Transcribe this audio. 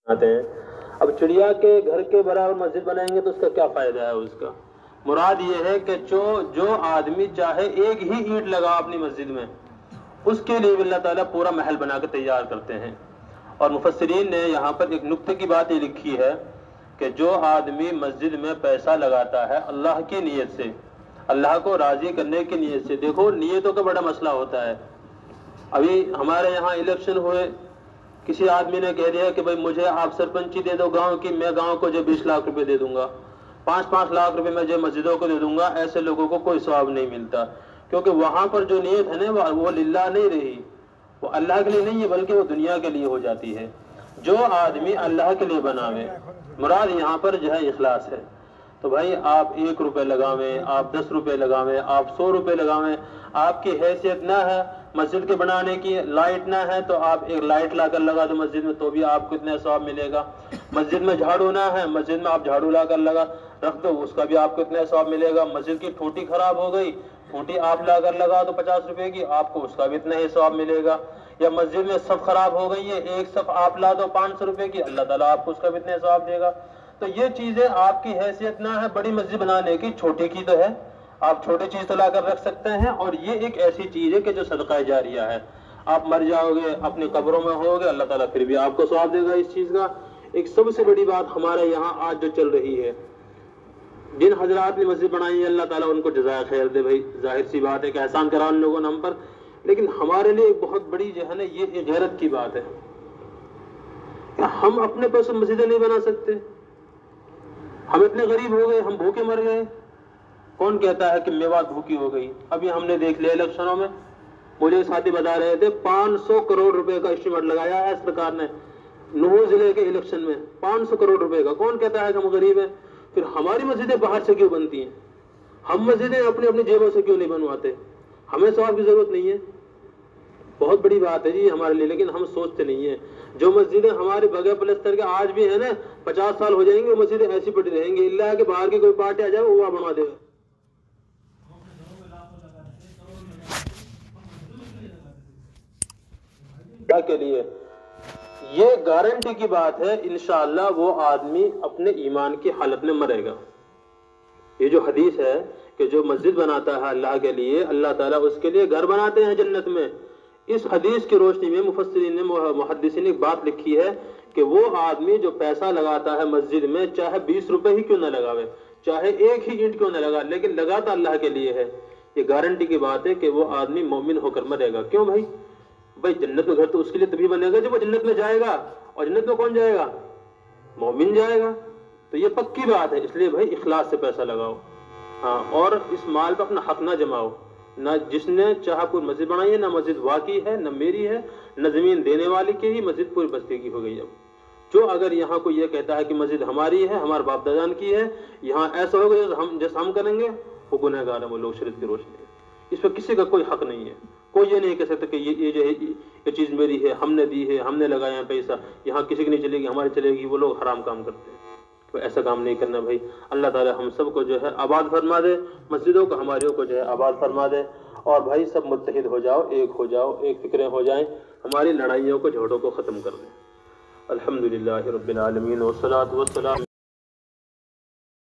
आते हैं। अब चिड़िया के घर के बराबर मस्जिद बनाएंगे तो उसका क्या फायदा है? उसका मुराद ये है कि जो आदमी चाहे एक ही ईंट लगा अपनी मस्जिद में, उसके लिए अल्लाह ताला पूरा महल बना के तैयार करते हैं। और मुफस्सिरीन ने यहाँ पर एक नुक्ते की बात ये लिखी है कि जो आदमी मस्जिद में पैसा लगाता है अल्लाह की नीयत से, अल्लाह को राजी करने की नीयत से, देखो नीयतों का बड़ा मसला होता है। अभी हमारे यहाँ इलेक्शन हुए, किसी आदमी ने कह दिया कि भाई मुझे आप सरपंची दे दो गांव की, मैं गांव को जो 20 लाख रुपए दे दूंगा, 5-5 लाख रुपए मैं जो मस्जिदों को दे दूंगा। ऐसे लोगों को कोई सवाब नहीं मिलता, क्योंकि वहां पर जो नीयत है ना वो लिल्लाह नहीं रही, वो अल्लाह के लिए नहीं है बल्कि वो दुनिया के लिए हो जाती है। जो आदमी अल्लाह के लिए बनावे, मुराद यहाँ पर जो है इखलास है। तो भाई आप 1 रुपए लगावें, आप 10 रुपए लगावें, आप 100 रुपए लगावें, आपकी हैसियत ना है मस्जिद के बनाने की, लाइट ना है तो आप एक लाइट लाकर लगा दो मस्जिद में, तो भी आपको इतना सवाब मिलेगा। मस्जिद में झाड़ू ना है, मस्जिद में आप झाड़ू लाकर लगा रख दो, उसका भी आपको इतना सवाब मिलेगा। मस्जिद की टूटी खराब हो गई, टूटी आप लाकर लगा दो 50 रुपए की, आपको उसका भी इतना ही सवाब मिलेगा। या मस्जिद में सफ खराब हो गई है, एक सफ आप ला दो 500 रुपए की, अल्लाह ताला आपको उसका भी इतना सवाब देगा। तो ये चीजें आपकी हैसियत ना है बड़ी मस्जिद बनाने की, छोटी की तो है, आप छोटी चीज तो लाकर रख सकते हैं। और ये एक ऐसी चीज है कि जो सदका जारिया है, आप मर जाओगे अपनी कब्रों में होगे, अल्लाह ताला फिर भी आपको सवाब देगा इस चीज का। एक सबसे बड़ी बात हमारे यहाँ आज जो चल रही है, जिन हजरात ने मस्जिद बनाई है अल्लाह ताला उनको जज़ाए खैर दे। भाई जाहिर सी बात है कि एहसान करा उन लोगों ने हम पर, लेकिन हमारे लिए एक बहुत बड़ी जो है ना ये गैरत की बात है कि हम अपने पैसों मस्जिदें नहीं बना सकते। हम इतने गरीब हो गए, हम भूखे मर गए। कौन कहता है कि मेवात भूखी हो गई? अभी हमने देख लिया इलेक्शनों में, मुझे साथी बता रहे थे 500 करोड़ रुपए का एस्टीमेट लगाया है सरकार ने नूह जिले के इलेक्शन में, 500 करोड़ रुपए का। कौन कहता है कि हम गरीब हैं? फिर हमारी मस्जिदें बाहर से क्यों बनती हैं? हम मस्जिदें अपनी अपनी जेबों से क्यों नहीं बनवाते? हमें सवाब की जरूरत नहीं है। बहुत बड़ी बात है जी हमारे लिए, लेकिन हम सोचते नहीं है। जो मस्जिदें हमारे बगैर पलस्तर के आज भी है ना, 50 साल हो जाएंगे वो मस्जिदें ऐसी पड़ी रहेंगी, इल्ला के बाहर की कोई पार्टी आ जाए वो वहां बनवा देगा। के लिए ये गारंटी की बात है इंशाअल्लाह वो आदमी अपने ईमान की हालत में मरेगा। ये जो हदीस है कि जो मस्जिद बनाता है अल्लाह के लिए, अल्लाह ताला उसके लिए घर बनाते हैं जन्नत में। इस हदीस की रोशनी में मुफस्सिरीन ने मुहद्दिसीन ने एक बात लिखी है कि वो आदमी जो पैसा लगाता है मस्जिद में, चाहे 20 रुपए ही क्यों न लगावे, चाहे एक ही ईंट क्यों न लगा, लेकिन लगाता अल्लाह के लिए है, ये गारंटी की बात है कि वो आदमी मोमिन होकर मरेगा। क्यों भाई? भाई जन्नत में घर तो उसके लिए तभी बनेगा जब वो जन्नत में जाएगा, और जन्नत में कौन जाएगा? मोमिन जाएगा। तो ये पक्की बात है, इसलिए भाई इखलास से पैसा लगाओ। हाँ, और इस माल पर अपना हक ना जमाओ। ना जिसने चाह कोई मस्जिद बनाई है, ना मस्जिद वाकई है, न मेरी है, न जमीन देने वाले की ही, मस्जिद पूरी बस्ती की हो गई। अब जो अगर यहाँ कोई ये कहता है कि मस्जिद हमारी है, हमारे बाप दादान की है, यहाँ ऐसा होगा जैसा हम करेंगे, वो गुनहगार है वो लोग शरीयत की रोशनी है। इस पर किसी का कोई हक नहीं है। कोई ये नहीं कह सकता कि ये जो है ये चीज मेरी है, हमने दी है, हमने लगाया है पैसा, यहाँ किसी की नहीं चलेगी, हमारी चलेगी। वो लोग हराम काम करते हैं, तो ऐसा काम नहीं करना भाई। अल्लाह ताला हम सबको जो है आबाद फरमा दे, मस्जिदों को हमारियों को जो है आबाद फरमा दे। और भाई सब मुत्तहिद हो जाओ, एक फिक्रें हो जाएं, हमारी लड़ाइयों को झगड़ों को ख़त्म कर दें। अल्हम्दुलिल्लाहि रब्बिल आलमीन वस्सलातु वस्सलाम।